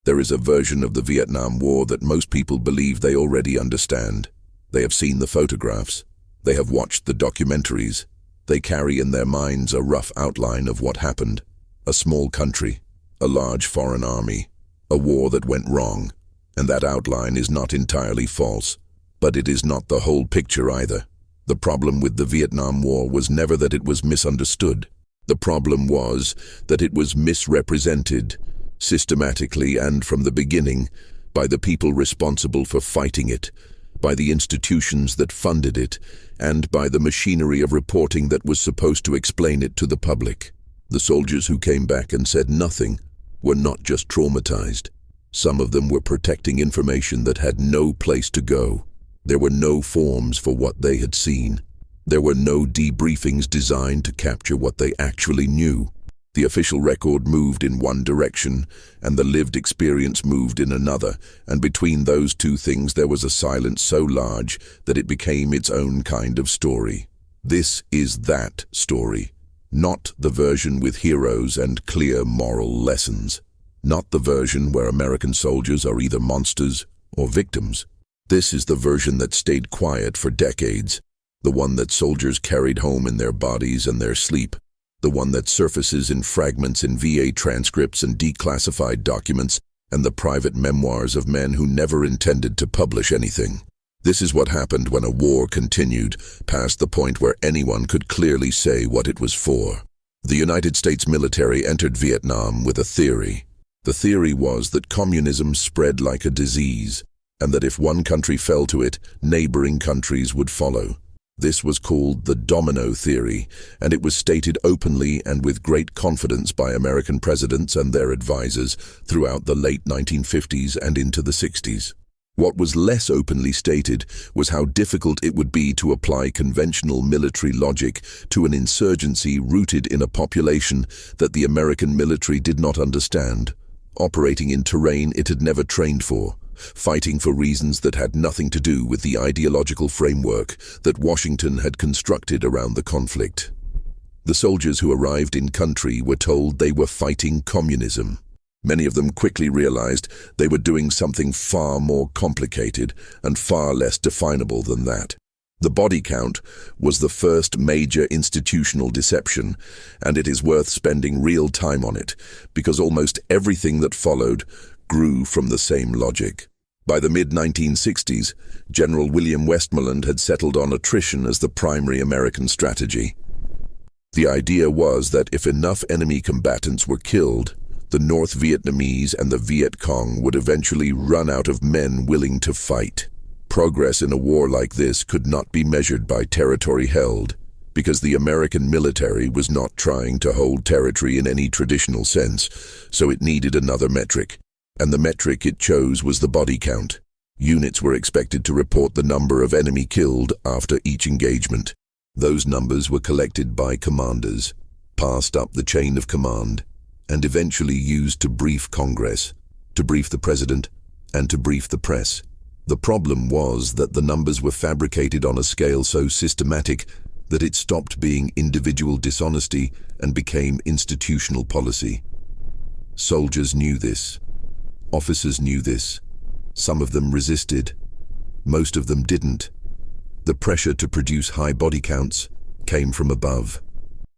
There is a version of the Vietnam War that most people believe they already understand. They have seen the photographs. They have watched the documentaries. They carry in their minds a rough outline of what happened. A small country, a large foreign army, a war that went wrong. And that outline is not entirely false, but it is not the whole picture either. The problem with the Vietnam War was never that it was misunderstood. The problem was that it was misrepresented, systematically and from the beginning, by the people responsible for fighting it, by the institutions that funded it, and by the machinery of reporting that was supposed to explain it to the public. The soldiers who came back and said nothing were not just traumatized. Some of them were protecting information that had no place to go. There were no forms for what they had seen. There were no debriefings designed to capture what they actually knew. The official record moved in one direction, and the lived experience moved in another, and between those two things there was a silence so large that it became its own kind of story. This is that story, not the version with heroes and clear moral lessons. Not the version where American soldiers are either monsters or victims. This is the version that stayed quiet for decades, the one that soldiers carried home in their bodies and their sleep, the one that surfaces in fragments in VA transcripts and declassified documents and the private memoirs of men who never intended to publish anything. This is what happened when a war continued past the point where anyone could clearly say what it was for. The United States military entered Vietnam with a theory. The theory was that communism spread like a disease, and that if one country fell to it, neighboring countries would follow. This was called the domino theory, and it was stated openly and with great confidence by American presidents and their advisors throughout the late 1950s and into the 60s. What was less openly stated was how difficult it would be to apply conventional military logic to an insurgency rooted in a population that the American military did not understand, operating in terrain it had never trained for, fighting for reasons that had nothing to do with the ideological framework that Washington had constructed around the conflict. The soldiers who arrived in country were told they were fighting communism. Many of them quickly realized they were doing something far more complicated and far less definable than that. The body count was the first major institutional deception, and it is worth spending real time on it, because almost everything that followed grew from the same logic. By the mid-1960s, General William Westmoreland had settled on attrition as the primary American strategy. The idea was that if enough enemy combatants were killed, the North Vietnamese and the Viet Cong would eventually run out of men willing to fight. Progress in a war like this could not be measured by territory held, because the American military was not trying to hold territory in any traditional sense, so it needed another metric. And the metric it chose was the body count. Units were expected to report the number of enemy killed after each engagement. Those numbers were collected by commanders, passed up the chain of command, and eventually used to brief Congress, to brief the president, and to brief the press. The problem was that the numbers were fabricated on a scale so systematic that it stopped being individual dishonesty and became institutional policy. Soldiers knew this. Officers knew this. Some of them resisted. Most of them didn't. The pressure to produce high body counts came from above.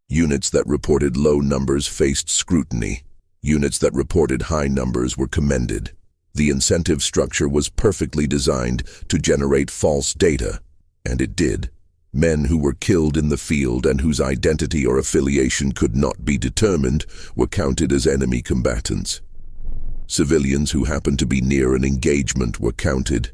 Units that reported low numbers faced scrutiny. Units that reported high numbers were commended. The incentive structure was perfectly designed to generate false data, and it did. Men who were killed in the field and whose identity or affiliation could not be determined were counted as enemy combatants. Civilians who happened to be near an engagement were counted.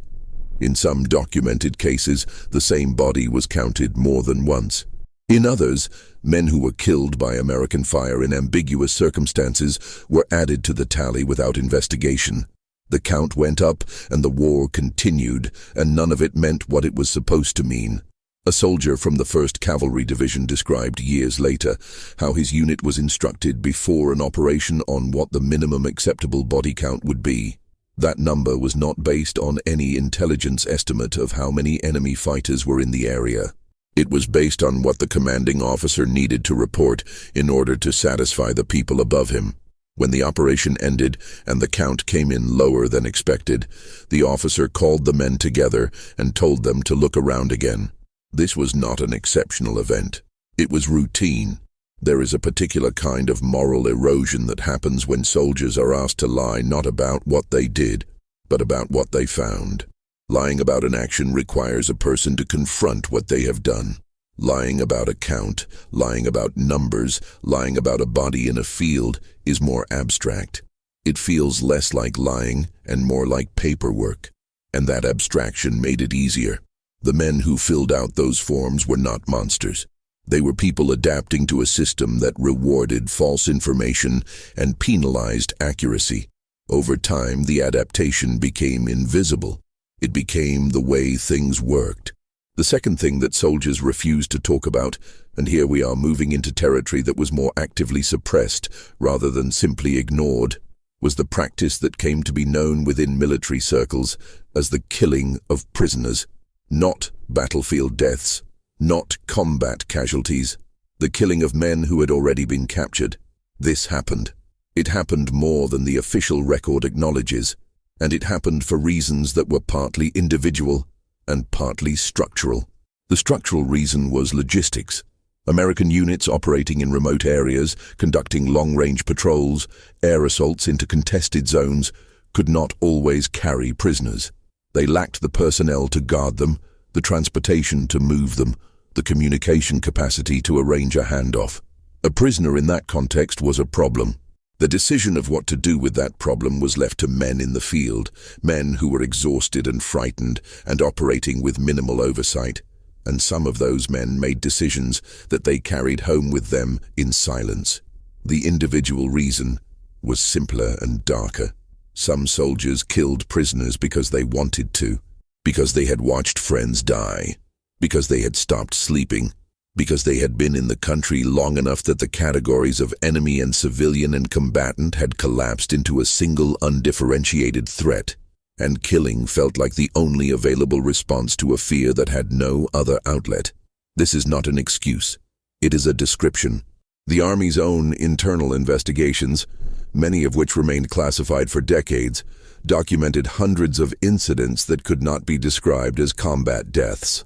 In some documented cases, the same body was counted more than once. In others, men who were killed by American fire in ambiguous circumstances were added to the tally without investigation. The count went up and the war continued, and none of it meant what it was supposed to mean. A soldier from the 1st Cavalry Division described years later how his unit was instructed before an operation on what the minimum acceptable body count would be. That number was not based on any intelligence estimate of how many enemy fighters were in the area. It was based on what the commanding officer needed to report in order to satisfy the people above him. When the operation ended and the count came in lower than expected, the officer called the men together and told them to look around again. This was not an exceptional event. It was routine. There is a particular kind of moral erosion that happens when soldiers are asked to lie not about what they did, but about what they found. Lying about an action requires a person to confront what they have done. Lying about a count, lying about numbers, lying about a body in a field is more abstract. It feels less like lying and more like paperwork, and that abstraction made it easier. The men who filled out those forms were not monsters. They were people adapting to a system that rewarded false information and penalized accuracy. Over time, the adaptation became invisible. It became the way things worked. The second thing that soldiers refused to talk about, and here we are moving into territory that was more actively suppressed rather than simply ignored, was the practice that came to be known within military circles as the killing of prisoners. Not battlefield deaths, not combat casualties, the killing of men who had already been captured. This happened. It happened more than the official record acknowledges, and it happened for reasons that were partly individual and partly structural. The structural reason was logistics. American units operating in remote areas, conducting long-range patrols, air assaults into contested zones, could not always carry prisoners. They lacked the personnel to guard them, the transportation to move them, the communication capacity to arrange a handoff. A prisoner in that context was a problem. The decision of what to do with that problem was left to men in the field, men who were exhausted and frightened and operating with minimal oversight. And some of those men made decisions that they carried home with them in silence. The individual reason was simpler and darker. Some soldiers killed prisoners because they wanted to, because they had watched friends die, because they had stopped sleeping, because they had been in the country long enough that the categories of enemy and civilian and combatant had collapsed into a single undifferentiated threat, and killing felt like the only available response to a fear that had no other outlet. This is not an excuse. It is a description. The Army's own internal investigations, many of which remained classified for decades, documented hundreds of incidents that could not be described as combat deaths.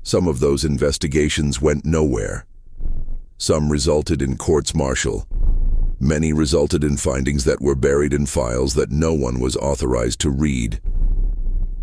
Some of those investigations went nowhere. Some resulted in courts-martial. Many resulted in findings that were buried in files that no one was authorized to read.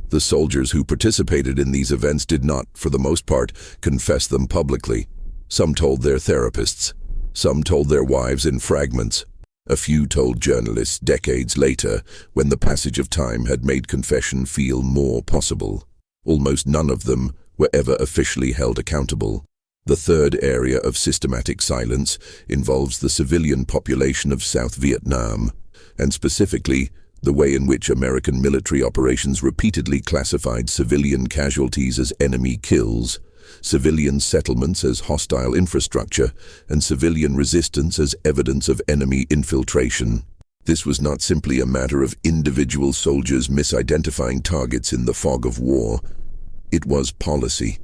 The soldiers who participated in these events did not, for the most part, confess them publicly. Some told their therapists. Some told their wives in fragments. A few told journalists decades later, when the passage of time had made confession feel more possible. Almost none of them were ever officially held accountable. The third area of systematic silence involves the civilian population of South Vietnam, and specifically, the way in which American military operations repeatedly classified civilian casualties as enemy kills, civilian settlements as hostile infrastructure, and civilian resistance as evidence of enemy infiltration. This was not simply a matter of individual soldiers misidentifying targets in the fog of war. It was policy.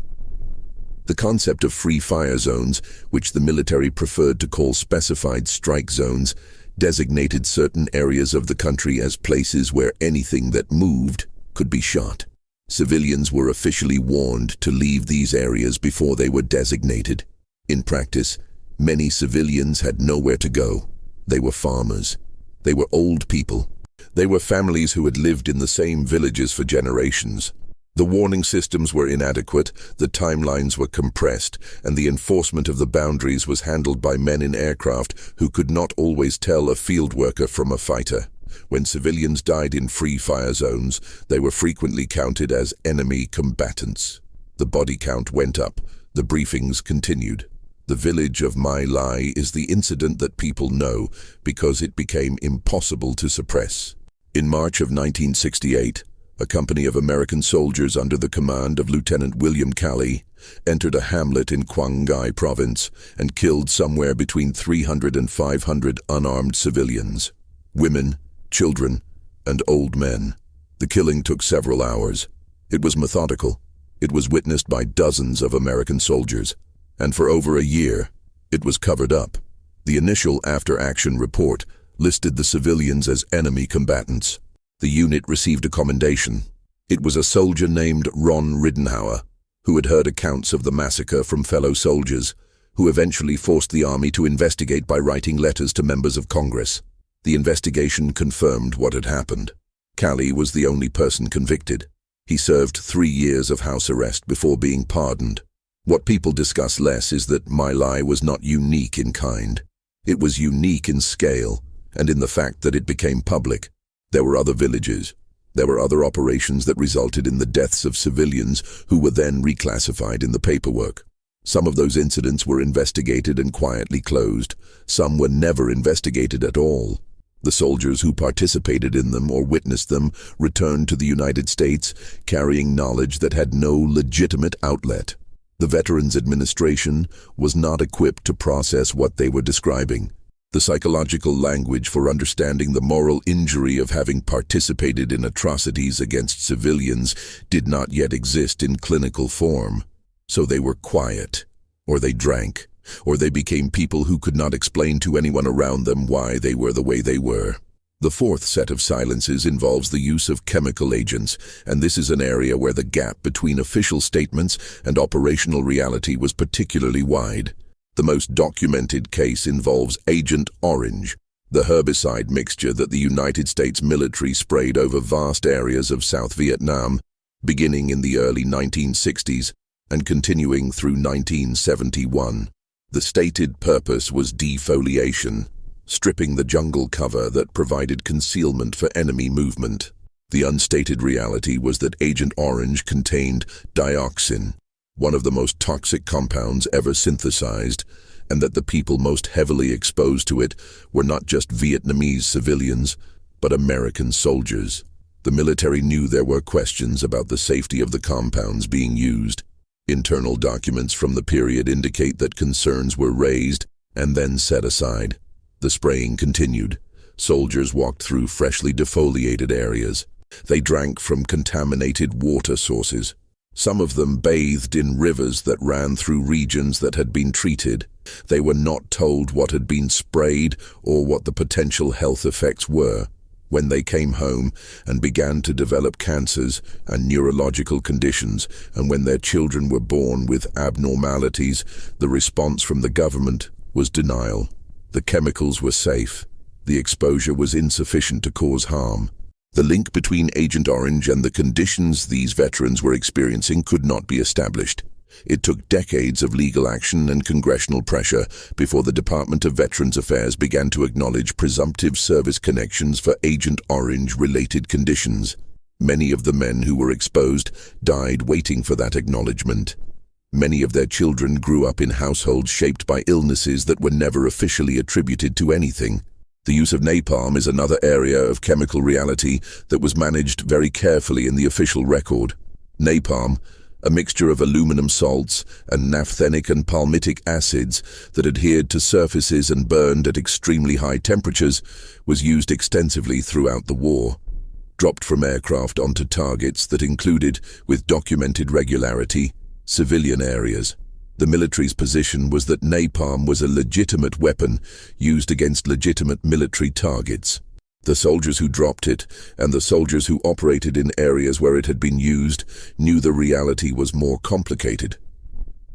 The concept of free fire zones, which the military preferred to call specified strike zones, designated certain areas of the country as places where anything that moved could be shot. Civilians were officially warned to leave these areas before they were designated. In practice, many civilians had nowhere to go. They were farmers. They were old people. They were families who had lived in the same villages for generations. The warning systems were inadequate, the timelines were compressed, and the enforcement of the boundaries was handled by men in aircraft who could not always tell a field worker from a fighter. When civilians died in free fire zones, they were frequently counted as enemy combatants. The body count went up. The briefings continued. The village of My Lai is the incident that people know because it became impossible to suppress. In March of 1968, a company of American soldiers under the command of Lieutenant William Calley entered a hamlet in Quang Ngai province and killed somewhere between 300 and 500 unarmed civilians, women, children, and old men. The killing took several hours. It was methodical. It was witnessed by dozens of American soldiers, and for over a year, it was covered up. The initial after-action report listed the civilians as enemy combatants. The unit received a commendation. It was a soldier named Ron Riddenhauer, who had heard accounts of the massacre from fellow soldiers, who eventually forced the army to investigate by writing letters to members of Congress. The investigation confirmed what had happened. Callie was the only person convicted. He served 3 years of house arrest before being pardoned. What people discuss less is that My Lai was not unique in kind. It was unique in scale, and in the fact that it became public. There were other villages. There were other operations that resulted in the deaths of civilians who were then reclassified in the paperwork. Some of those incidents were investigated and quietly closed. Some were never investigated at all. The soldiers who participated in them or witnessed them returned to the United States carrying knowledge that had no legitimate outlet. The Veterans Administration was not equipped to process what they were describing. The psychological language for understanding the moral injury of having participated in atrocities against civilians did not yet exist in clinical form. So they were quiet, or they drank, or they became people who could not explain to anyone around them why they were the way they were. The fourth set of silences involves the use of chemical agents, and this is an area where the gap between official statements and operational reality was particularly wide. The most documented case involves Agent Orange, the herbicide mixture that the United States military sprayed over vast areas of South Vietnam, beginning in the early 1960s and continuing through 1971. The stated purpose was defoliation, stripping the jungle cover that provided concealment for enemy movement. The unstated reality was that Agent Orange contained dioxin, one of the most toxic compounds ever synthesized, and that the people most heavily exposed to it were not just Vietnamese civilians, but American soldiers. The military knew there were questions about the safety of the compounds being used. Internal documents from the period indicate that concerns were raised and then set aside. The spraying continued. Soldiers walked through freshly defoliated areas. They drank from contaminated water sources. Some of them bathed in rivers that ran through regions that had been treated. They were not told what had been sprayed or what the potential health effects were. When they came home and began to develop cancers and neurological conditions, and when their children were born with abnormalities, the response from the government was denial. The chemicals were safe. The exposure was insufficient to cause harm. The link between Agent Orange and the conditions these veterans were experiencing could not be established. It took decades of legal action and congressional pressure before the Department of Veterans Affairs began to acknowledge presumptive service connections for Agent Orange-related conditions. Many of the men who were exposed died waiting for that acknowledgement. Many of their children grew up in households shaped by illnesses that were never officially attributed to anything. The use of napalm is another area of chemical reality that was managed very carefully in the official record. Napalm, a mixture of aluminum salts and naphthenic and palmitic acids that adhered to surfaces and burned at extremely high temperatures, was used extensively throughout the war. Dropped from aircraft onto targets that included, with documented regularity, civilian areas. The military's position was that napalm was a legitimate weapon used against legitimate military targets. The soldiers who dropped it and the soldiers who operated in areas where it had been used knew the reality was more complicated.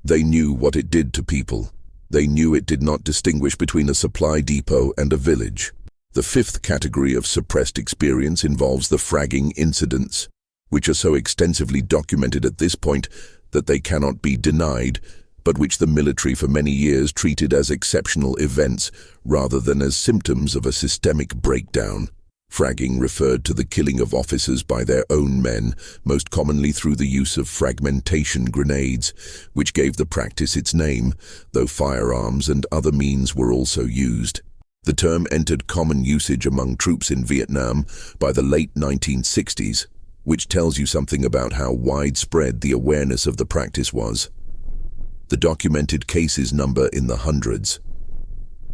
They knew what it did to people. They knew it did not distinguish between a supply depot and a village. The fifth category of suppressed experience involves the fragging incidents, which are so extensively documented at this point that they cannot be denied, but which the military for many years treated as exceptional events rather than as symptoms of a systemic breakdown. Fragging referred to the killing of officers by their own men, most commonly through the use of fragmentation grenades, which gave the practice its name, though firearms and other means were also used. The term entered common usage among troops in Vietnam by the late 1960s, which tells you something about how widespread the awareness of the practice was. The documented cases number in the hundreds.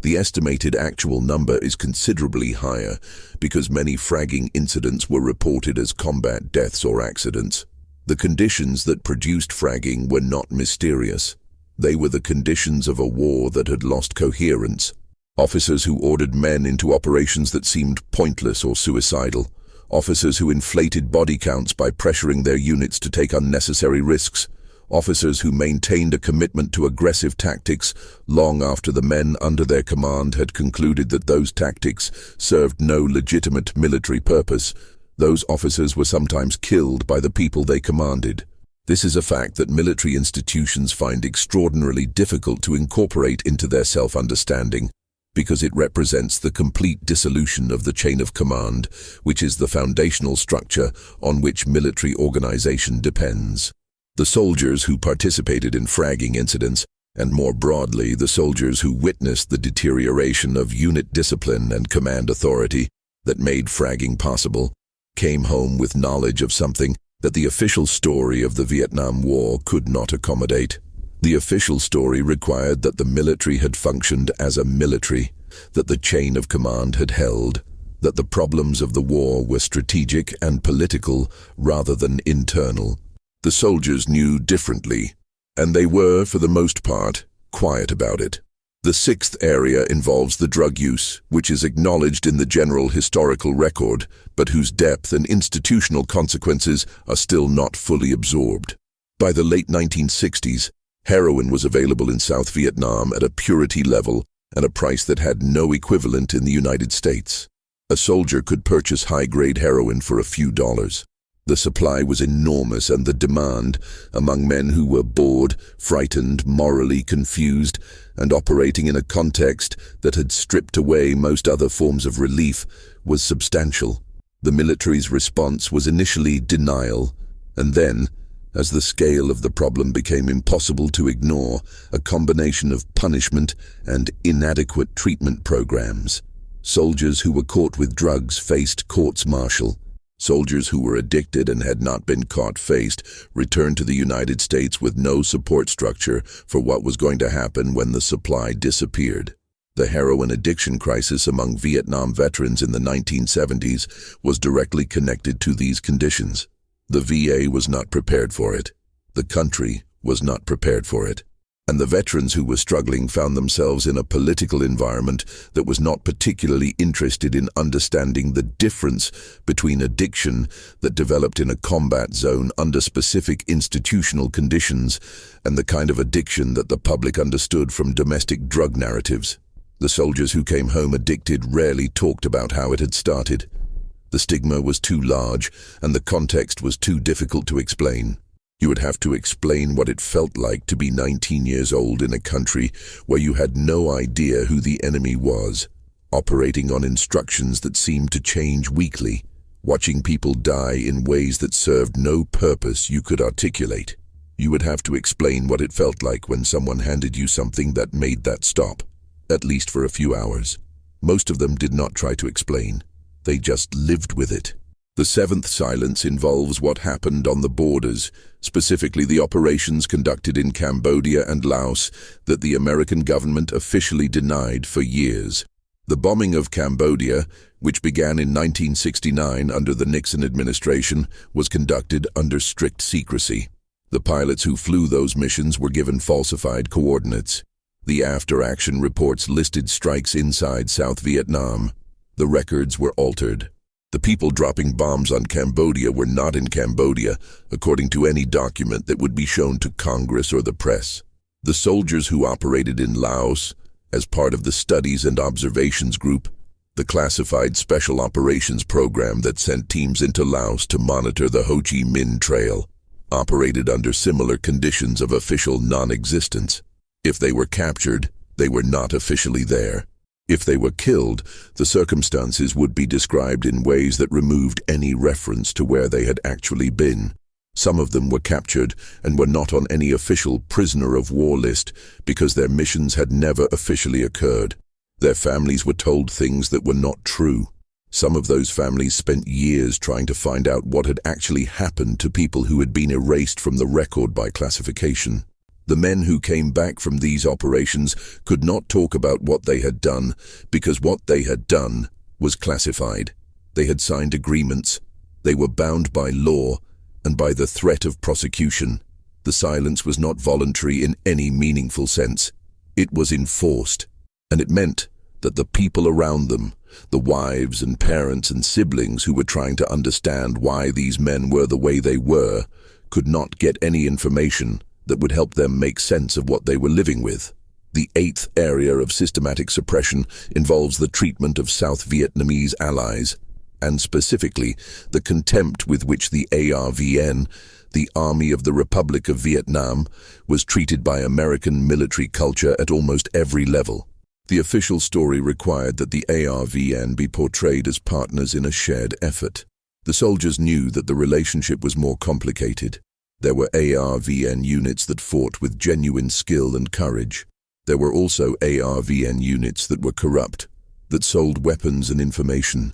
The estimated actual number is considerably higher because many fragging incidents were reported as combat deaths or accidents. The conditions that produced fragging were not mysterious. They were the conditions of a war that had lost coherence. Officers who ordered men into operations that seemed pointless or suicidal. Officers who inflated body counts by pressuring their units to take unnecessary risks. Officers who maintained a commitment to aggressive tactics long after the men under their command had concluded that those tactics served no legitimate military purpose. Those officers were sometimes killed by the people they commanded. This is a fact that military institutions find extraordinarily difficult to incorporate into their self-understanding, because it represents the complete dissolution of the chain of command, which is the foundational structure on which military organization depends. The soldiers who participated in fragging incidents, and more broadly, the soldiers who witnessed the deterioration of unit discipline and command authority that made fragging possible, came home with knowledge of something that the official story of the Vietnam War could not accommodate. The official story required that the military had functioned as a military, that the chain of command had held, that the problems of the war were strategic and political rather than internal. The soldiers knew differently, and they were, for the most part, quiet about it. The sixth area involves the drug use, which is acknowledged in the general historical record, but whose depth and institutional consequences are still not fully absorbed. By the late 1960s, heroin was available in South Vietnam at a purity level and a price that had no equivalent in the United States. A soldier could purchase high-grade heroin for a few dollars. The supply was enormous, and the demand, among men who were bored, frightened, morally confused, and operating in a context that had stripped away most other forms of relief, was substantial. The military's response was initially denial, and then, as the scale of the problem became impossible to ignore, a combination of punishment and inadequate treatment programs. Soldiers who were caught with drugs faced courts-martial. Soldiers who were addicted and had not been caught faced returned to the United States with no support structure for what was going to happen when the supply disappeared. The heroin addiction crisis among Vietnam veterans in the 1970s was directly connected to these conditions. The VA was not prepared for it. The country was not prepared for it. And the veterans who were struggling found themselves in a political environment that was not particularly interested in understanding the difference between addiction that developed in a combat zone under specific institutional conditions and the kind of addiction that the public understood from domestic drug narratives. The soldiers who came home addicted rarely talked about how it had started. The stigma was too large, and the context was too difficult to explain. You would have to explain what it felt like to be 19 years old in a country where you had no idea who the enemy was, operating on instructions that seemed to change weekly, watching people die in ways that served no purpose you could articulate. You would have to explain what it felt like when someone handed you something that made that stop, at least for a few hours. Most of them did not try to explain. They just lived with it. The seventh silence involves what happened on the borders, specifically the operations conducted in Cambodia and Laos that the American government officially denied for years. The bombing of Cambodia, which began in 1969 under the Nixon administration, was conducted under strict secrecy. The pilots who flew those missions were given falsified coordinates. The after-action reports listed strikes inside South Vietnam. The records were altered. The people dropping bombs on Cambodia were not in Cambodia, according to any document that would be shown to Congress or the press. The soldiers who operated in Laos, as part of the Studies and Observations Group, the classified special operations program that sent teams into Laos to monitor the Ho Chi Minh Trail, operated under similar conditions of official non-existence. If they were captured, they were not officially there. If they were killed, the circumstances would be described in ways that removed any reference to where they had actually been. Some of them were captured and were not on any official prisoner of war list because their missions had never officially occurred. Their families were told things that were not true. Some of those families spent years trying to find out what had actually happened to people who had been erased from the record by classification. The men who came back from these operations could not talk about what they had done because what they had done was classified. They had signed agreements. They were bound by law and by the threat of prosecution. The silence was not voluntary in any meaningful sense. It was enforced, and it meant that the people around them, the wives and parents and siblings who were trying to understand why these men were the way they were, could not get any information that would help them make sense of what they were living with. The eighth area of systematic suppression involves the treatment of South Vietnamese allies, and specifically the contempt with which the ARVN, the Army of the Republic of Vietnam, was treated by American military culture at almost every level. The official story required that the ARVN be portrayed as partners in a shared effort. The soldiers knew that the relationship was more complicated. There were ARVN units that fought with genuine skill and courage. There were also ARVN units that were corrupt, that sold weapons and information,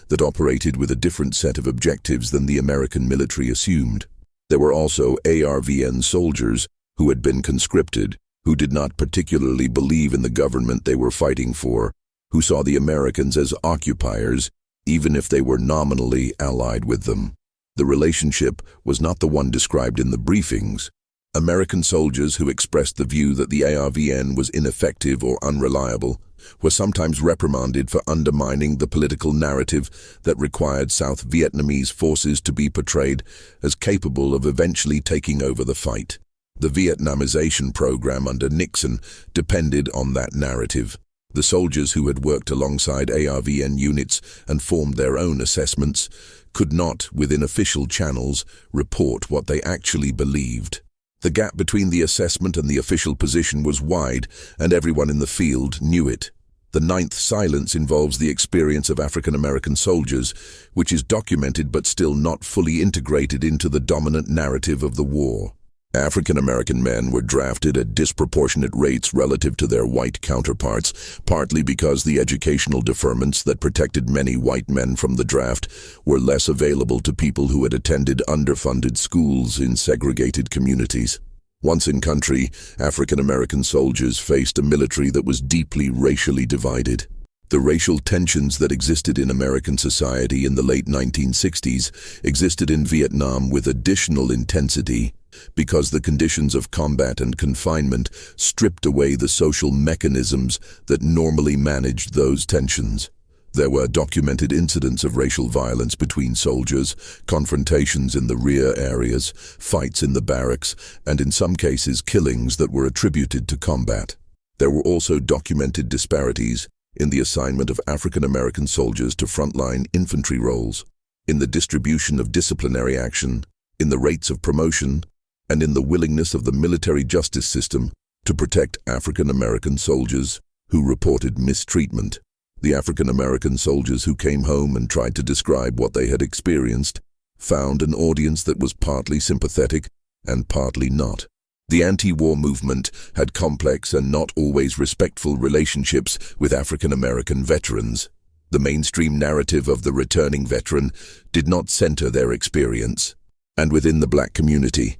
that operated with a different set of objectives than the American military assumed. There were also ARVN soldiers who had been conscripted, who did not particularly believe in the government they were fighting for, who saw the Americans as occupiers, even if they were nominally allied with them. The relationship was not the one described in the briefings. American soldiers who expressed the view that the ARVN was ineffective or unreliable were sometimes reprimanded for undermining the political narrative that required South Vietnamese forces to be portrayed as capable of eventually taking over the fight. The Vietnamization program under Nixon depended on that narrative. The soldiers who had worked alongside ARVN units and formed their own assessments could not, within official channels, report what they actually believed. The gap between the assessment and the official position was wide, and everyone in the field knew it. The ninth silence involves the experience of African American soldiers, which is documented but still not fully integrated into the dominant narrative of the war. African American men were drafted at disproportionate rates relative to their white counterparts, partly because the educational deferments that protected many white men from the draft were less available to people who had attended underfunded schools in segregated communities. Once in country, African American soldiers faced a military that was deeply racially divided. The racial tensions that existed in American society in the late 1960s existed in Vietnam with additional intensity because the conditions of combat and confinement stripped away the social mechanisms that normally managed those tensions. There were documented incidents of racial violence between soldiers, confrontations in the rear areas, fights in the barracks, and in some cases killings that were attributed to combat. There were also documented disparities in the assignment of African American soldiers to frontline infantry roles, in the distribution of disciplinary action, in the rates of promotion, and in the willingness of the military justice system to protect African American soldiers who reported mistreatment. The African American soldiers who came home and tried to describe what they had experienced found an audience that was partly sympathetic and partly not. The anti-war movement had complex and not always respectful relationships with African American veterans. The mainstream narrative of the returning veteran did not center their experience. And within the black community,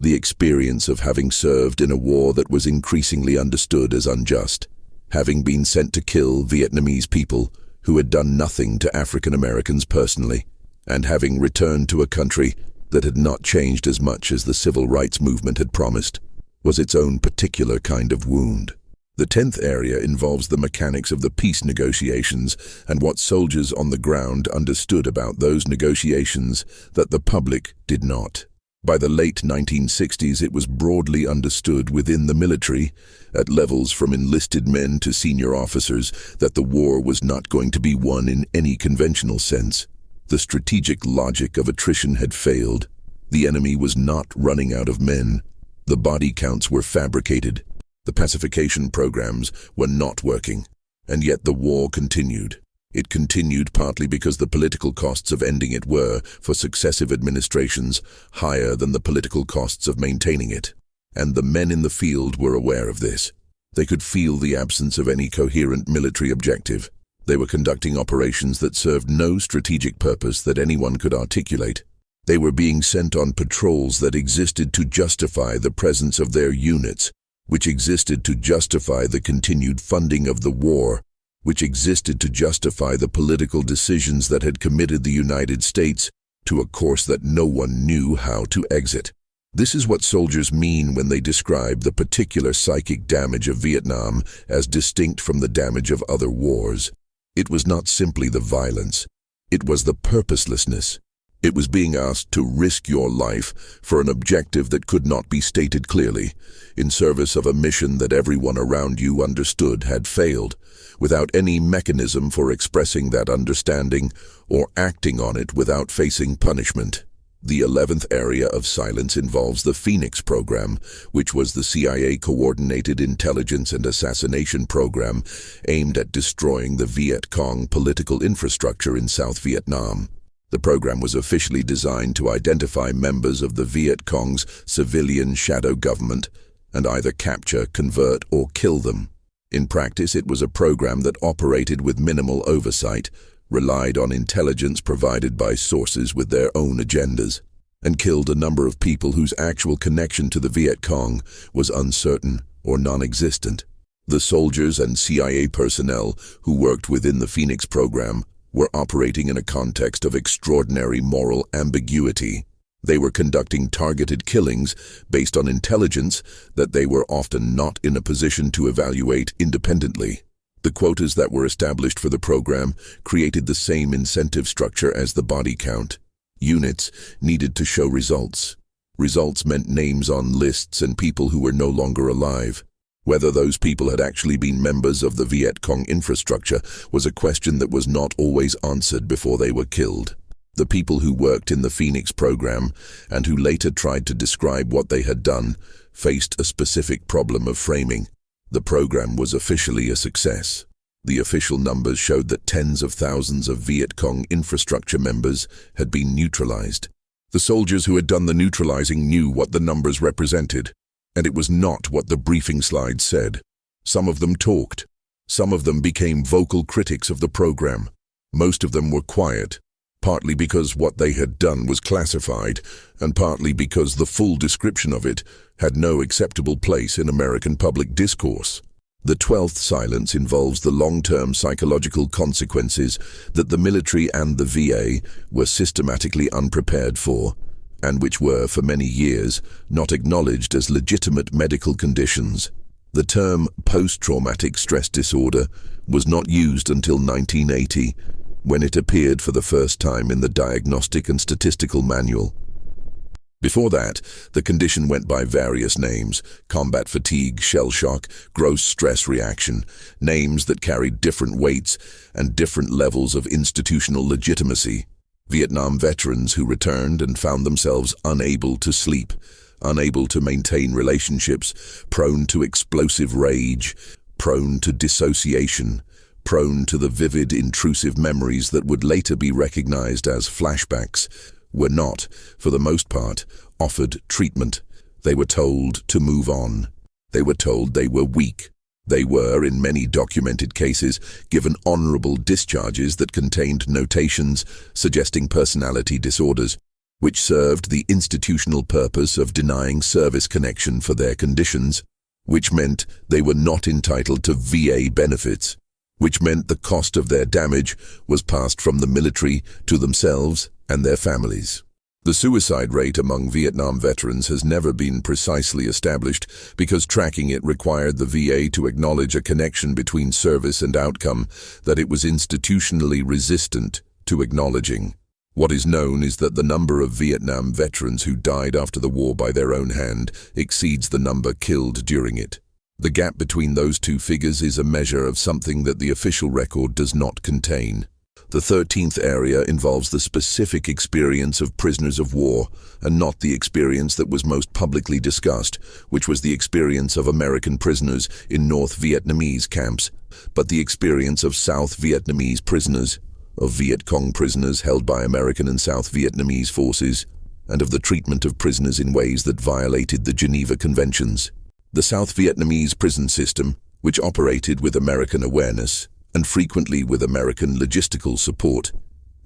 the experience of having served in a war that was increasingly understood as unjust, having been sent to kill Vietnamese people who had done nothing to African Americans personally, and having returned to a country that had not changed as much as the civil rights movement had promised, was its own particular kind of wound. The 10th area involves the mechanics of the peace negotiations and what soldiers on the ground understood about those negotiations that the public did not. By the late 1960s, it was broadly understood within the military, at levels from enlisted men to senior officers, that the war was not going to be won in any conventional sense. The strategic logic of attrition had failed. The enemy was not running out of men. The body counts were fabricated. The pacification programs were not working. And yet the war continued. It continued partly because the political costs of ending it were, for successive administrations, higher than the political costs of maintaining it. And the men in the field were aware of this. They could feel the absence of any coherent military objective. They were conducting operations that served no strategic purpose that anyone could articulate. They were being sent on patrols that existed to justify the presence of their units, which existed to justify the continued funding of the war, which existed to justify the political decisions that had committed the United States to a course that no one knew how to exit. This is what soldiers mean when they describe the particular psychic damage of Vietnam as distinct from the damage of other wars. It was not simply the violence. It was the purposelessness. It was being asked to risk your life for an objective that could not be stated clearly, in service of a mission that everyone around you understood had failed, without any mechanism for expressing that understanding or acting on it without facing punishment. The 11th area of silence involves the Phoenix program, which was the CIA-coordinated intelligence and assassination program aimed at destroying the Viet Cong political infrastructure in South Vietnam. The program was officially designed to identify members of the Viet Cong's civilian shadow government and either capture, convert, or kill them. In practice, it was a program that operated with minimal oversight, relied on intelligence provided by sources with their own agendas, and killed a number of people whose actual connection to the Viet Cong was uncertain or non-existent. The soldiers and CIA personnel who worked within the Phoenix program were operating in a context of extraordinary moral ambiguity. They were conducting targeted killings based on intelligence that they were often not in a position to evaluate independently. The quotas that were established for the program created the same incentive structure as the body count. Units needed to show results. Results meant names on lists and people who were no longer alive. Whether those people had actually been members of the Viet Cong infrastructure was a question that was not always answered before they were killed. The people who worked in the Phoenix program, and who later tried to describe what they had done, faced a specific problem of framing. The program was officially a success. The official numbers showed that tens of thousands of Viet Cong infrastructure members had been neutralized. The soldiers who had done the neutralizing knew what the numbers represented. And it was not what the briefing slides said. Some of them talked. Some of them became vocal critics of the program. Most of them were quiet, partly because what they had done was classified, and partly because the full description of it had no acceptable place in American public discourse. The 12th silence involves the long-term psychological consequences that the military and the VA were systematically unprepared for, and which were, for many years, not acknowledged as legitimate medical conditions. The term post-traumatic stress disorder was not used until 1980, when it appeared for the first time in the Diagnostic and Statistical Manual. Before that, the condition went by various names: combat fatigue, shell shock, gross stress reaction, names that carried different weights and different levels of institutional legitimacy. Vietnam veterans who returned and found themselves unable to sleep, unable to maintain relationships, prone to explosive rage, prone to dissociation, prone to the vivid, intrusive memories that would later be recognized as flashbacks, were not, for the most part, offered treatment. They were told to move on. They were told they were weak. They were, in many documented cases, given honorable discharges that contained notations suggesting personality disorders, which served the institutional purpose of denying service connection for their conditions, which meant they were not entitled to VA benefits, which meant the cost of their damage was passed from the military to themselves and their families. The suicide rate among Vietnam veterans has never been precisely established because tracking it required the VA to acknowledge a connection between service and outcome that it was institutionally resistant to acknowledging. What is known is that the number of Vietnam veterans who died after the war by their own hand exceeds the number killed during it. The gap between those two figures is a measure of something that the official record does not contain. The 13th area involves the specific experience of prisoners of war, and not the experience that was most publicly discussed, which was the experience of American prisoners in North Vietnamese camps, but the experience of South Vietnamese prisoners, of Viet Cong prisoners held by American and South Vietnamese forces, and of the treatment of prisoners in ways that violated the Geneva Conventions. The South Vietnamese prison system, which operated with American awareness, and frequently with American logistical support,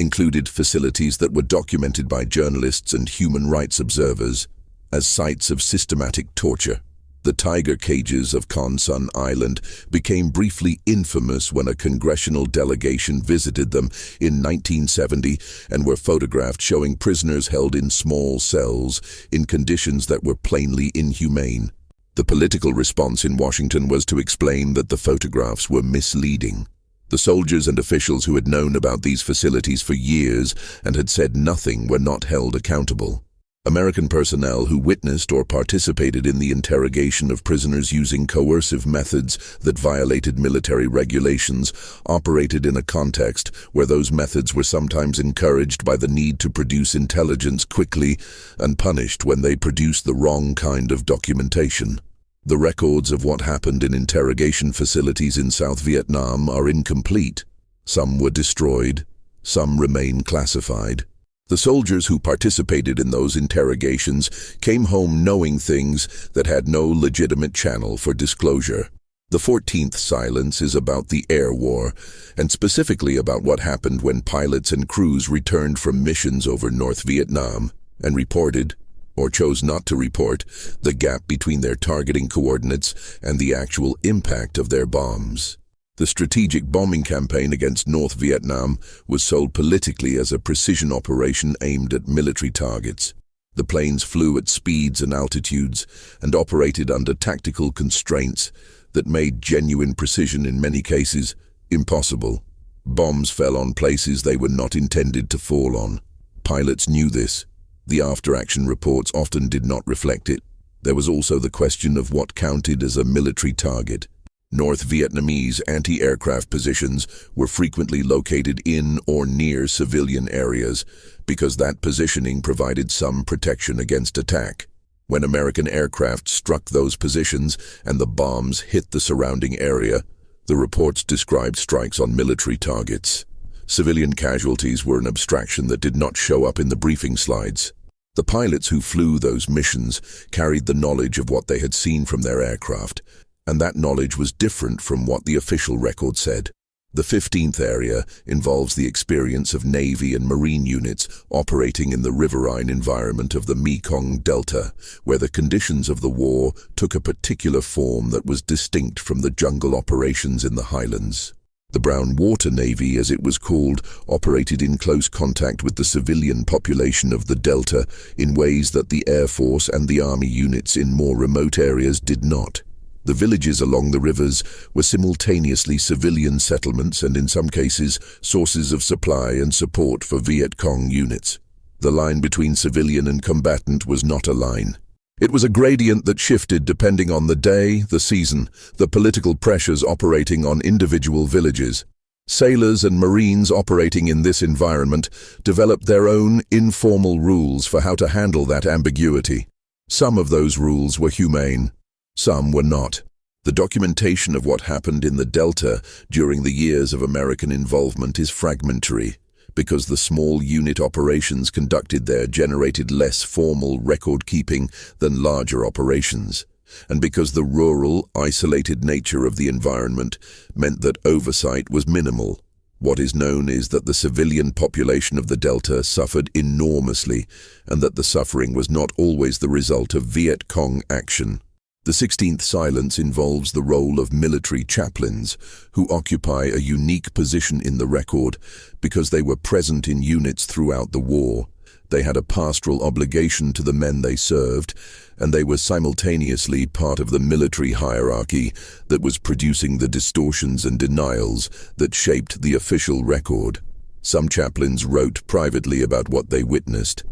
included facilities that were documented by journalists and human rights observers as sites of systematic torture. The tiger cages of Con Sun Island became briefly infamous when a congressional delegation visited them in 1970 and were photographed showing prisoners held in small cells in conditions that were plainly inhumane. The political response in Washington was to explain that the photographs were misleading. The soldiers and officials who had known about these facilities for years and had said nothing were not held accountable. American personnel who witnessed or participated in the interrogation of prisoners using coercive methods that violated military regulations operated in a context where those methods were sometimes encouraged by the need to produce intelligence quickly and punished when they produced the wrong kind of documentation. The records of what happened in interrogation facilities in South Vietnam are incomplete. Some were destroyed, some remain classified. The soldiers who participated in those interrogations came home knowing things that had no legitimate channel for disclosure. The 14th silence is about the air war, and specifically about what happened when pilots and crews returned from missions over North Vietnam and reported, or chose not to report, the gap between their targeting coordinates and the actual impact of their bombs. The strategic bombing campaign against North Vietnam was sold politically as a precision operation aimed at military targets. The planes flew at speeds and altitudes and operated under tactical constraints that made genuine precision in many cases impossible. Bombs fell on places they were not intended to fall on. Pilots knew this. The after-action reports often did not reflect it. There was also the question of what counted as a military target. North Vietnamese anti-aircraft positions were frequently located in or near civilian areas because that positioning provided some protection against attack. When American aircraft struck those positions and the bombs hit the surrounding area, the reports described strikes on military targets. Civilian casualties were an abstraction that did not show up in the briefing slides. The pilots who flew those missions carried the knowledge of what they had seen from their aircraft, and that knowledge was different from what the official record said. The 15th area involves the experience of Navy and Marine units operating in the riverine environment of the Mekong Delta, where the conditions of the war took a particular form that was distinct from the jungle operations in the highlands. The Brown Water Navy, as it was called, operated in close contact with the civilian population of the Delta in ways that the Air Force and the Army units in more remote areas did not. The villages along the rivers were simultaneously civilian settlements and, in some cases, sources of supply and support for Viet Cong units. The line between civilian and combatant was not a line. It was a gradient that shifted depending on the day, the season, the political pressures operating on individual villages. Sailors and Marines operating in this environment developed their own informal rules for how to handle that ambiguity. Some of those rules were humane. Some were not. The documentation of what happened in the Delta during the years of American involvement is fragmentary, because the small unit operations conducted there generated less formal record-keeping than larger operations, and because the rural, isolated nature of the environment meant that oversight was minimal. What is known is that the civilian population of the Delta suffered enormously, and that the suffering was not always the result of Viet Cong action. The 16th silence involves the role of military chaplains, who occupy a unique position in the record because they were present in units throughout the war. They had a pastoral obligation to the men they served, and they were simultaneously part of the military hierarchy that was producing the distortions and denials that shaped the official record. Some chaplains wrote privately about what they witnessed.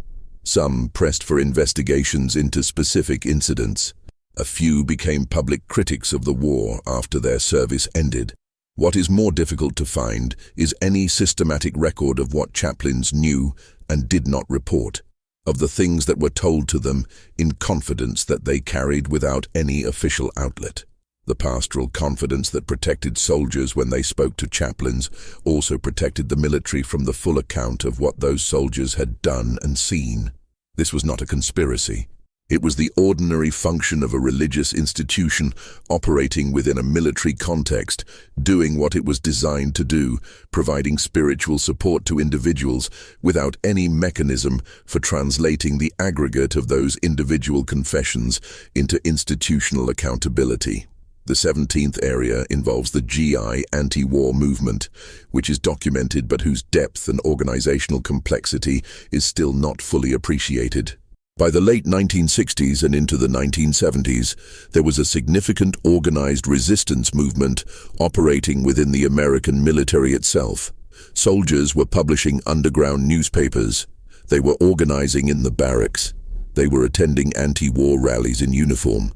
Some pressed for investigations into specific incidents. A few became public critics of the war after their service ended. What is more difficult to find is any systematic record of what chaplains knew and did not report, of the things that were told to them in confidence that they carried without any official outlet. The pastoral confidence that protected soldiers when they spoke to chaplains also protected the military from the full account of what those soldiers had done and seen. This was not a conspiracy. It was the ordinary function of a religious institution operating within a military context, doing what it was designed to do, providing spiritual support to individuals without any mechanism for translating the aggregate of those individual confessions into institutional accountability. The 17th area involves the GI anti-war movement, which is documented but whose depth and organizational complexity is still not fully appreciated. By the late 1960s and into the 1970s, there was a significant organized resistance movement operating within the American military itself. Soldiers were publishing underground newspapers. They were organizing in the barracks. They were attending anti-war rallies in uniform.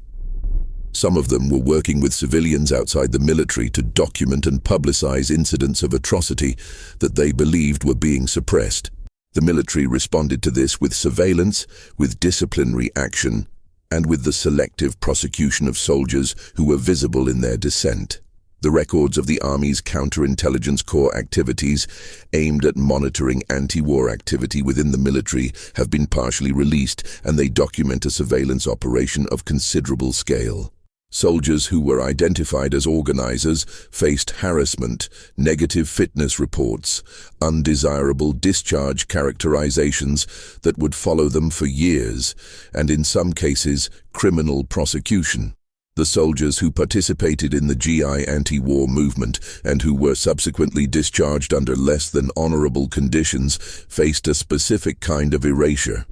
Some of them were working with civilians outside the military to document and publicize incidents of atrocity that they believed were being suppressed. The military responded to this with surveillance, with disciplinary action, and with the selective prosecution of soldiers who were visible in their dissent. The records of the Army's counterintelligence corps activities aimed at monitoring anti-war activity within the military have been partially released, and they document a surveillance operation of considerable scale. Soldiers who were identified as organizers faced harassment, negative fitness reports, undesirable discharge characterizations that would follow them for years, and in some cases, criminal prosecution. The soldiers who participated in the GI anti-war movement and who were subsequently discharged under less than honorable conditions faced a specific kind of erasure.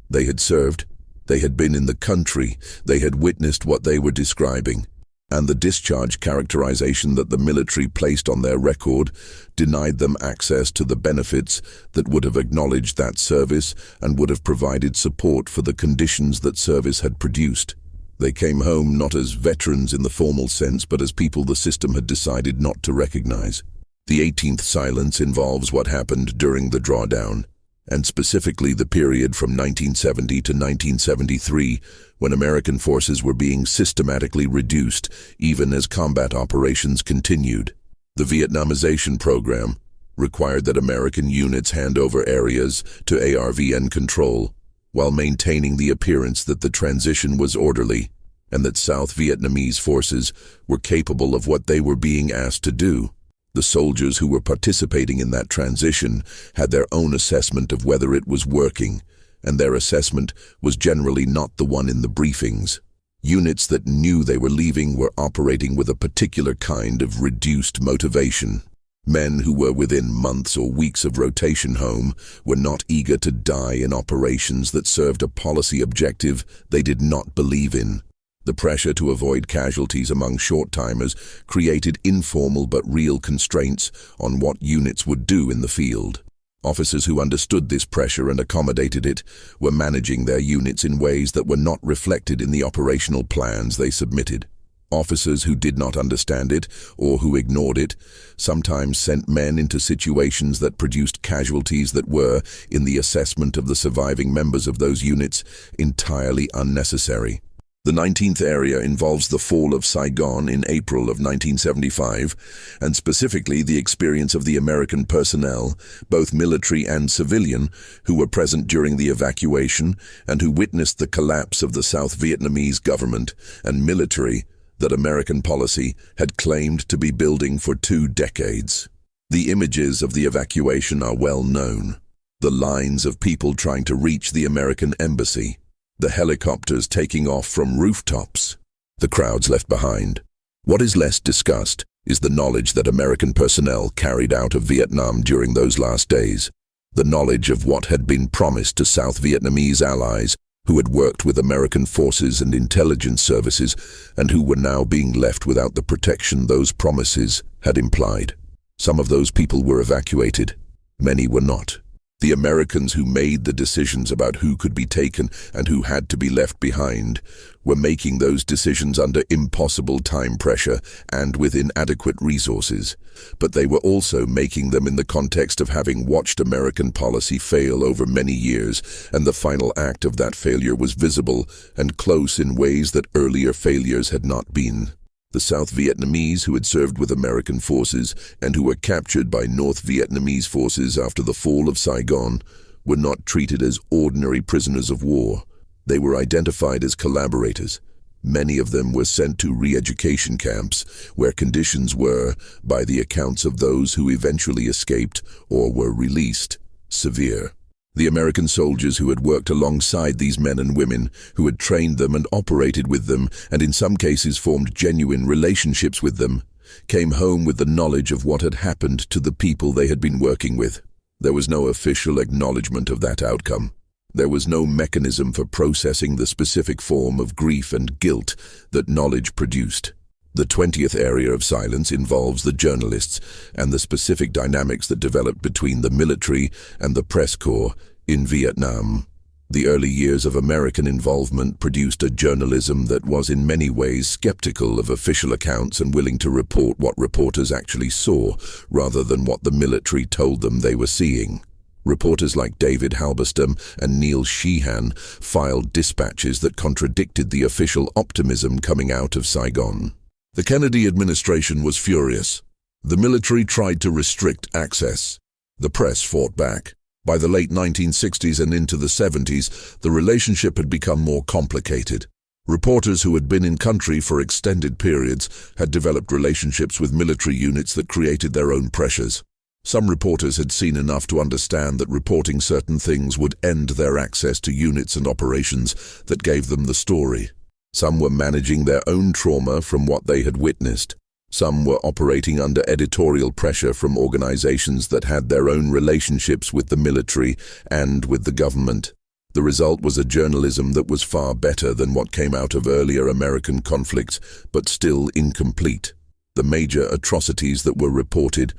They had served. They had been in the country, they had witnessed what they were describing, and the discharge characterization that the military placed on their record denied them access to the benefits that would have acknowledged that service and would have provided support for the conditions that service had produced. They came home not as veterans in the formal sense, but as people the system had decided not to recognize. The 18th silence involves what happened during the drawdown, and specifically the period from 1970 to 1973, when American forces were being systematically reduced, even as combat operations continued. The Vietnamization program required that American units hand over areas to ARVN control, while maintaining the appearance that the transition was orderly, and that South Vietnamese forces were capable of what they were being asked to do. The soldiers who were participating in that transition had their own assessment of whether it was working, and their assessment was generally not the one in the briefings. Units that knew they were leaving were operating with a particular kind of reduced motivation. Men who were within months or weeks of rotation home were not eager to die in operations that served a policy objective they did not believe in. The pressure to avoid casualties among short-timers created informal but real constraints on what units would do in the field. Officers who understood this pressure and accommodated it were managing their units in ways that were not reflected in the operational plans they submitted. Officers who did not understand it, or who ignored it, sometimes sent men into situations that produced casualties that were, in the assessment of the surviving members of those units, entirely unnecessary. The 19th area involves the fall of Saigon in April of 1975, and specifically the experience of the American personnel, both military and civilian, who were present during the evacuation and who witnessed the collapse of the South Vietnamese government and military that American policy had claimed to be building for 2 decades. The images of the evacuation are well known. The lines of people trying to reach the American embassy, the helicopters taking off from rooftops, the crowds left behind. What is less discussed is the knowledge that American personnel carried out of Vietnam during those last days, the knowledge of what had been promised to South Vietnamese allies who had worked with American forces and intelligence services and who were now being left without the protection those promises had implied. Some of those people were evacuated, many were not. The Americans who made the decisions about who could be taken and who had to be left behind were making those decisions under impossible time pressure and with inadequate resources, but they were also making them in the context of having watched American policy fail over many years, and the final act of that failure was visible and close in ways that earlier failures had not been. The South Vietnamese who had served with American forces and who were captured by North Vietnamese forces after the fall of Saigon were not treated as ordinary prisoners of war. They were identified as collaborators. Many of them were sent to re-education camps, where conditions were, by the accounts of those who eventually escaped or were released, severe. The American soldiers who had worked alongside these men and women, who had trained them and operated with them, and in some cases formed genuine relationships with them, came home with the knowledge of what had happened to the people they had been working with. There was no official acknowledgement of that outcome. There was no mechanism for processing the specific form of grief and guilt that knowledge produced. The 20th area of silence involves the journalists and the specific dynamics that developed between the military and the press corps in Vietnam. The early years of American involvement produced a journalism that was in many ways skeptical of official accounts and willing to report what reporters actually saw, rather than what the military told them they were seeing. Reporters like David Halberstam and Neil Sheehan filed dispatches that contradicted the official optimism coming out of Saigon. The Kennedy administration was furious. The military tried to restrict access. The press fought back. By the late 1960s and into the 70s, the relationship had become more complicated. Reporters who had been in country for extended periods had developed relationships with military units that created their own pressures. Some reporters had seen enough to understand that reporting certain things would end their access to units and operations that gave them the story. Some were managing their own trauma from what they had witnessed. Some were operating under editorial pressure from organizations that had their own relationships with the military and with the government. The result was a journalism that was far better than what came out of earlier American conflicts, but still incomplete. The major atrocities that were reported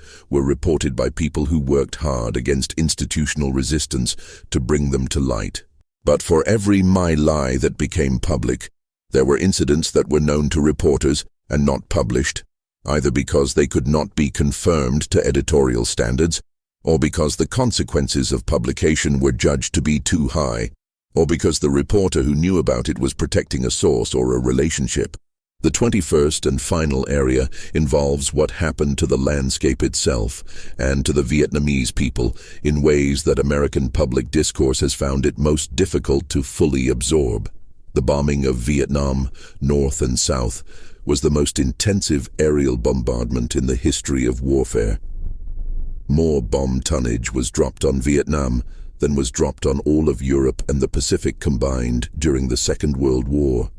by people who worked hard against institutional resistance to bring them to light. But for every My Lai that became public, there were incidents that were known to reporters and not published, either because they could not be confirmed to editorial standards, or because the consequences of publication were judged to be too high, or because the reporter who knew about it was protecting a source or a relationship. The 21st and final area involves what happened to the landscape itself and to the Vietnamese people in ways that American public discourse has found it most difficult to fully absorb. The bombing of Vietnam, North and South, was the most intensive aerial bombardment in the history of warfare. More bomb tonnage was dropped on Vietnam than was dropped on all of Europe and the Pacific combined during the Second World War.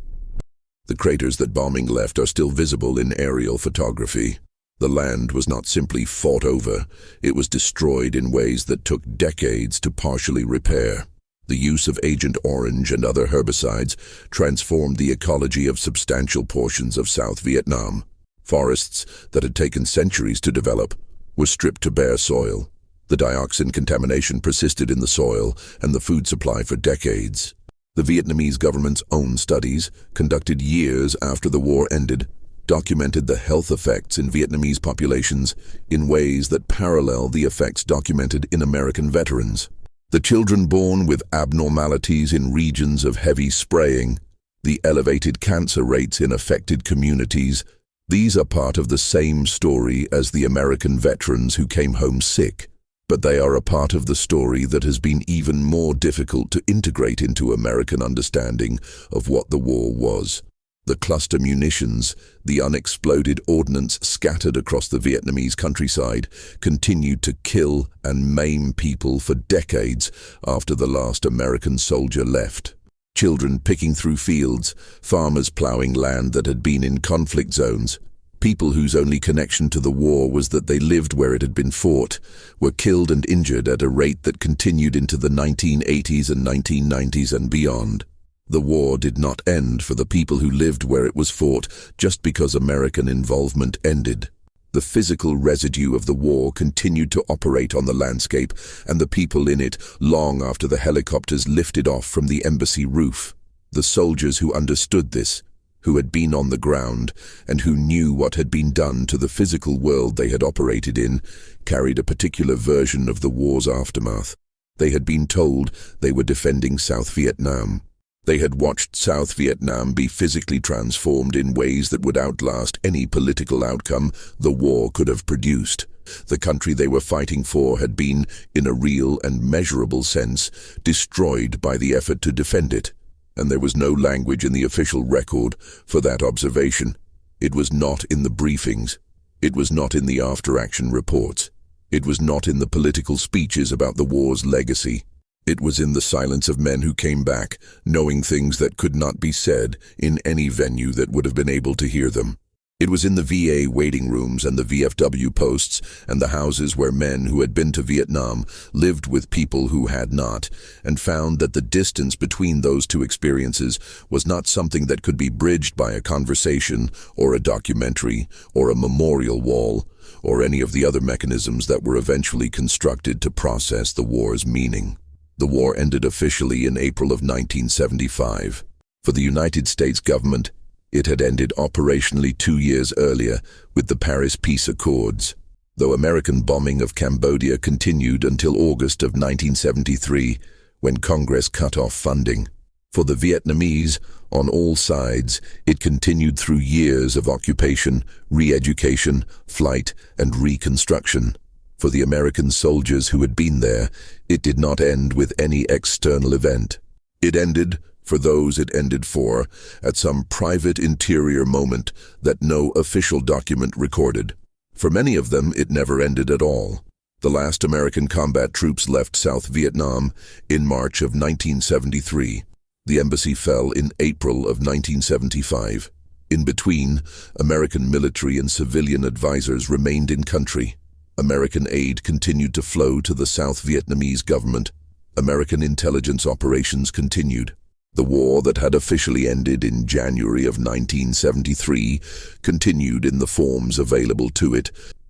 The craters that bombing left are still visible in aerial photography. The land was not simply fought over, it was destroyed in ways that took decades to partially repair. The use of Agent Orange and other herbicides transformed the ecology of substantial portions of South Vietnam. Forests that had taken centuries to develop were stripped to bare soil. The dioxin contamination persisted in the soil and the food supply for decades. The Vietnamese government's own studies, conducted years after the war ended, documented the health effects in Vietnamese populations in ways that parallel the effects documented in American veterans. The children born with abnormalities in regions of heavy spraying, the elevated cancer rates in affected communities, these are part of the same story as the American veterans who came home sick. But they are a part of the story that has been even more difficult to integrate into American understanding of what the war was. The cluster munitions, the unexploded ordnance scattered across the Vietnamese countryside, continued to kill and maim people for decades after the last American soldier left. Children picking through fields, farmers plowing land that had been in conflict zones, people whose only connection to the war was that they lived where it had been fought, were killed and injured at a rate that continued into the 1980s and 1990s and beyond. The war did not end for the people who lived where it was fought just because American involvement ended. The physical residue of the war continued to operate on the landscape and the people in it long after the helicopters lifted off from the embassy roof. The soldiers who understood this, who had been on the ground and who knew what had been done to the physical world they had operated in, carried a particular version of the war's aftermath. They had been told they were defending South Vietnam. They had watched South Vietnam be physically transformed in ways that would outlast any political outcome the war could have produced. The country they were fighting for had been, in a real and measurable sense, destroyed by the effort to defend it. and there was no language in the official record for that observation. It was not in the briefings. It was not in the after-action reports. It was not in the political speeches about the war's legacy. It was in the silence of men who came back, knowing things that could not be said in any venue that would have been able to hear them. It was in the VA waiting rooms and the VFW posts and the houses where men who had been to Vietnam lived with people who had not, and found that the distance between those two experiences was not something that could be bridged by a conversation or a documentary or a memorial wall or any of the other mechanisms that were eventually constructed to process the war's meaning. The war ended officially in April of 1975. For the United States government, it had ended operationally 2 years earlier with the Paris Peace Accords, though American bombing of Cambodia continued until August of 1973, when Congress cut off funding. For the Vietnamese, on all sides, it continued through years of occupation, re-education, flight, and reconstruction. For the American soldiers who had been there, it did not end with any external event. It ended, for those it ended for, at some private interior moment that no official document recorded. For many of them, it never ended at all. The last American combat troops left South Vietnam in March of 1973. The embassy fell in April of 1975. In between, American military and civilian advisors remained in country. American aid continued to flow to the South Vietnamese government. American intelligence operations continued. The war that had officially ended in January of 1973 continued in the forms available to it,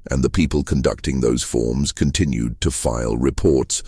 and the people conducting those forms continued to file reports,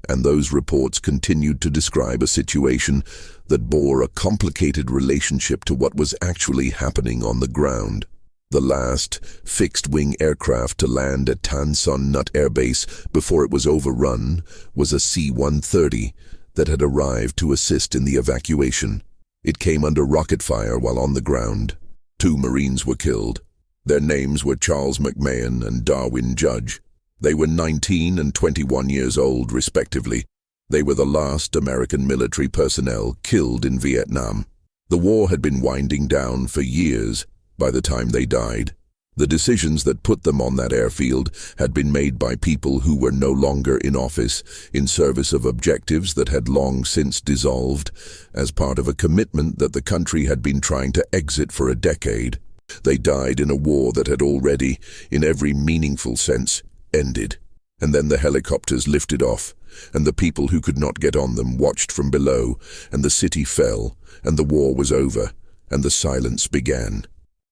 and those reports continued to describe a situation that bore a complicated relationship to what was actually happening on the ground. The last fixed-wing aircraft to land at Tan Son Nhut Air Base before it was overrun was a C-130 that had arrived to assist in the evacuation. It came under rocket fire while on the ground. 2 Marines were killed. Their names were Charles McMahon and Darwin Judge. They were 19 and 21 years old, respectively. They were the last American military personnel killed in Vietnam. The war had been winding down for years by the time they died. The decisions that put them on that airfield had been made by people who were no longer in office, in service of objectives that had long since dissolved, as part of a commitment that the country had been trying to exit for a decade. They died in a war that had already, in every meaningful sense, ended. And then the helicopters lifted off, and the people who could not get on them watched from below, and the city fell, and the war was over, and the silence began.